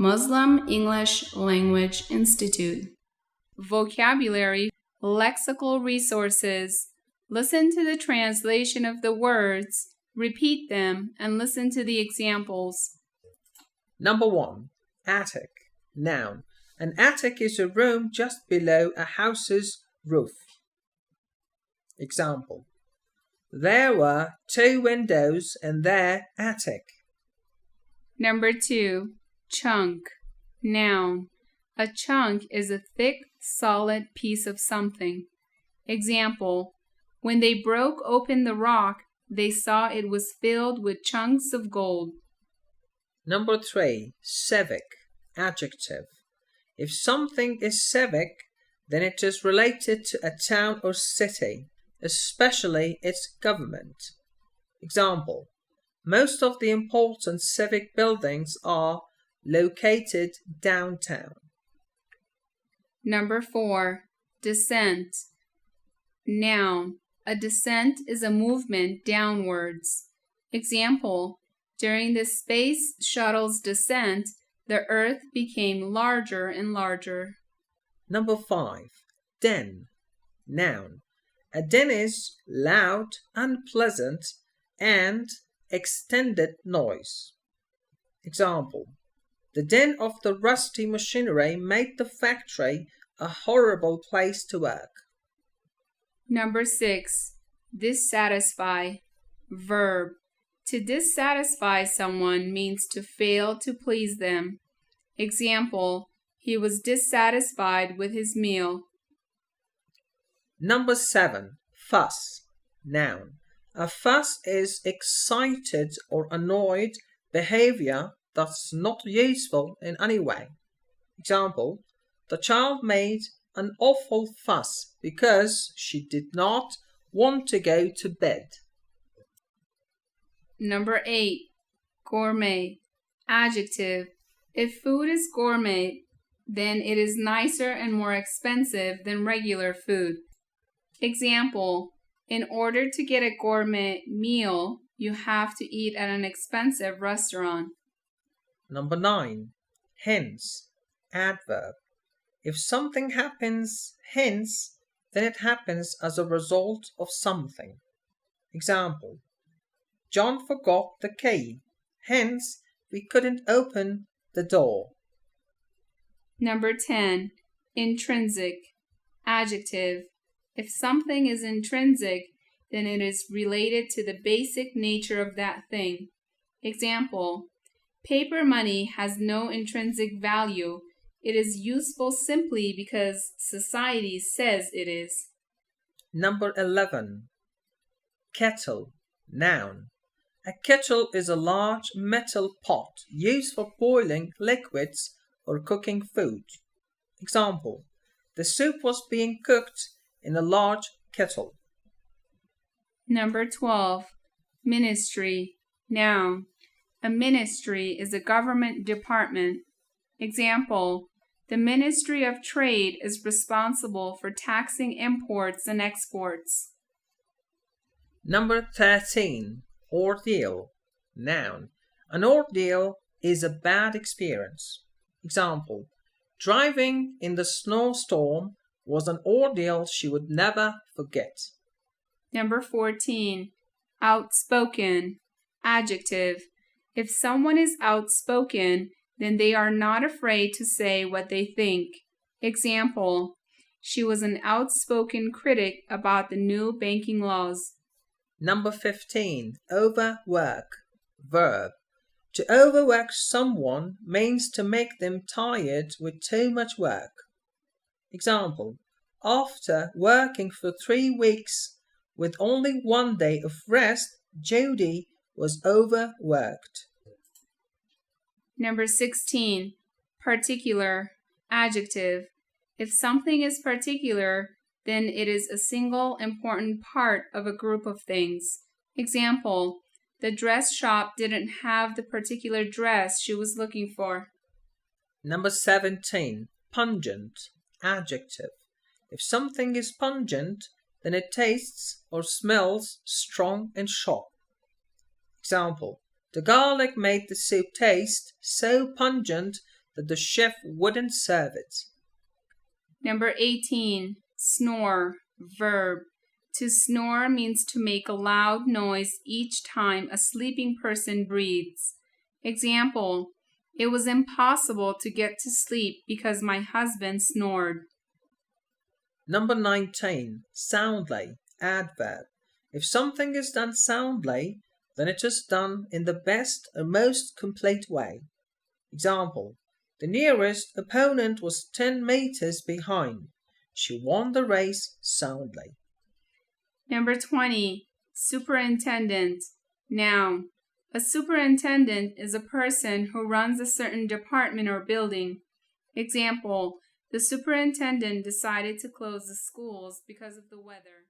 Muslim English Language Institute. Vocabulary, lexical resources. Listen to the translation of the words, repeat them, and listen to the examples. Number 1. Attic. Noun. An attic is a room just below a house's roof. Example. There were 2 windows in their attic. Number 2. Chunk. Noun. A chunk is a thick, solid piece of something. Example. When they broke open the rock, they saw it was filled with chunks of gold. Number 3. Civic. Adjective. If something is civic, then it is related to a town or city, especially its government. Example. Most of the important civic buildings are located downtown. Number 4. Descent. Noun. A descent is a movement downwards. Example. During the space shuttle's descent, the Earth became larger and larger. Number 5. Den. Noun. A den is loud, unpleasant, and extended noise. Example. The din of the rusty machinery made the factory a horrible place to work. Number 6. Dissatisfy. Verb. To dissatisfy someone means to fail to please them. Example. He was dissatisfied with his meal. Number 7. Fuss. Noun. A fuss is excited or annoyed behavior that's not useful in any way. Example. The child made an awful fuss because she did not want to go to bed. Number 8. Gourmet. Adjective. If food is gourmet, then it is nicer and more expensive than regular food. Example. In order to get a gourmet meal, you have to eat at an expensive restaurant. Number 9. Hence. Adverb. If something happens hence, then it happens as a result of something. Example. John forgot the key, hence we couldn't open the door. Number 10. Intrinsic. Adjective. If something is intrinsic, then it is related to the basic nature of that thing. Example. Paper money has no intrinsic value. It is useful simply because society says it is. Number 11. Kettle. Noun. A kettle is a large metal pot used for boiling liquids or cooking food. Example. The soup was being cooked in a large kettle. Number 12. Ministry. Noun. A ministry is a government department. Example. The Ministry of Trade is responsible for taxing imports and exports. Number 13. Ordeal. Noun. An ordeal is a bad experience. Example. Driving in the snowstorm was an ordeal she would never forget. Number 14. Outspoken. Adjective. If someone is outspoken, then they are not afraid to say what they think. Example. She was an outspoken critic about the new banking laws. Number 15. Overwork. Verb. To overwork someone means to make them tired with too much work. Example. After working for 3 weeks with only 1 day of rest, Jody was overworked. Number 16. Particular. Adjective. If something is particular, then it is a single important part of a group of things. Example. The dress shop didn't have the particular dress she was looking for. Number 17. Pungent. Adjective. If something is pungent, then it tastes or smells strong and sharp. Example. The garlic made the soup taste so pungent that the chef wouldn't serve it. Number 18, snore, verb. To snore means to make a loud noise each time a sleeping person breathes. Example, it was impossible to get to sleep because my husband snored. Number 19, soundly, adverb. If something is done soundly, then it is done in the best or most complete way. Example, the nearest opponent was 10 meters behind. She won the race soundly. Number 20, superintendent, noun. A superintendent is a person who runs a certain department or building. Example, the superintendent decided to close the schools because of the weather.